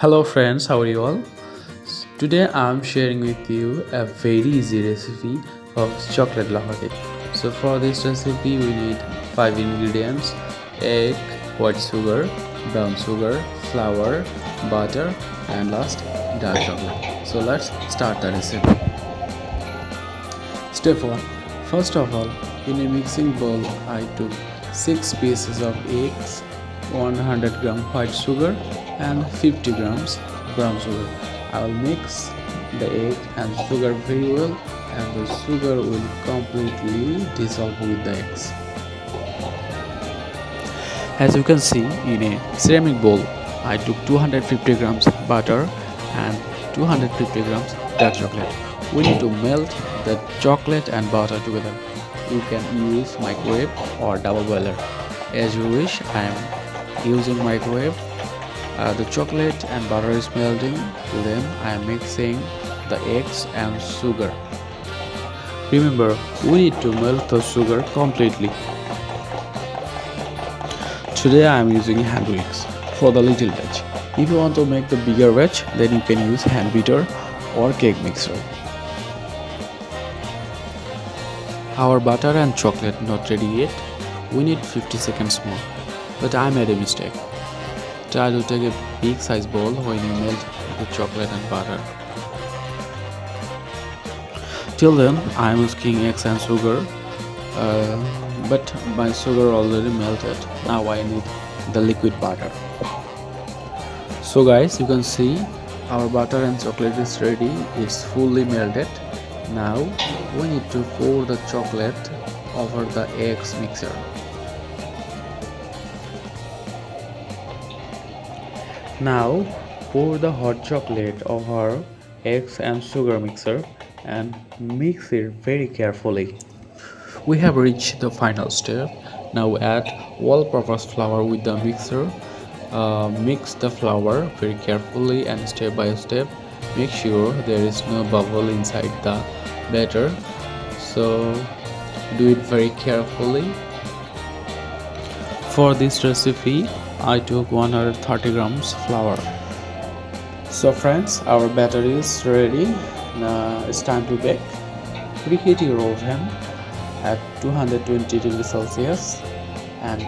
Hello friends, how are you all? Today I'm sharing with you a very easy recipe of chocolate lava cake. So for this recipe we need 5 ingredients: egg, white sugar, brown sugar, flour, butter and last dark chocolate. So let's start the recipe. Step 1. First of all, in a mixing bowl I took 6 pieces of eggs, 100 gram white sugar and 50 grams brown sugar. I will mix the egg and sugar very well, and the sugar will completely dissolve with the eggs. As you can see, in a ceramic bowl I took 250 grams butter and 250 grams dark chocolate. We need to melt the chocolate and butter together. You can use microwave or double boiler as you wish. I am using microwave. The chocolate and butter is melting. Then I am mixing the eggs and sugar. Remember, we need to melt the sugar completely. Today I am using hand wicks for the little batch. If you want to make the bigger batch, then you can use hand beater or cake mixer. Our butter and chocolate not ready yet. We need 50 seconds more. But I made a mistake. Try to take a big size bowl when you melt the chocolate and butter. Till then I am using eggs and sugar, but my sugar already melted. Now I need the liquid butter. So guys, you can see our butter and chocolate is ready. It's fully melted. Now we need to pour the chocolate over the eggs mixer. Now pour the hot chocolate over eggs and sugar mixer and mix it very carefully. We have reached the final step. Now add all-purpose flour with the mixer. Mix the flour very carefully and step by step. Make sure there is no bubble inside the batter. So do it very carefully. For this recipe, I took 130 grams flour. So friends, our batter is ready. Now it's time to bake. Preheat your oven at 220 degrees Celsius and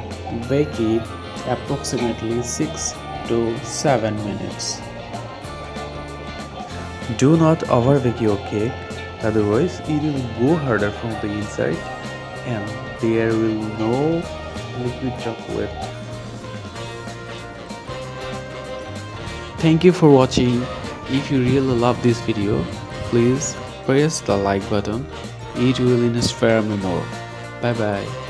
bake it approximately 6 to 7 minutes. Do not overbake your cake, otherwise it will go harder from the inside and there will no liquid chocolate. Thank you for watching. If you really love this video, please press the like button. It will inspire me more. Bye bye.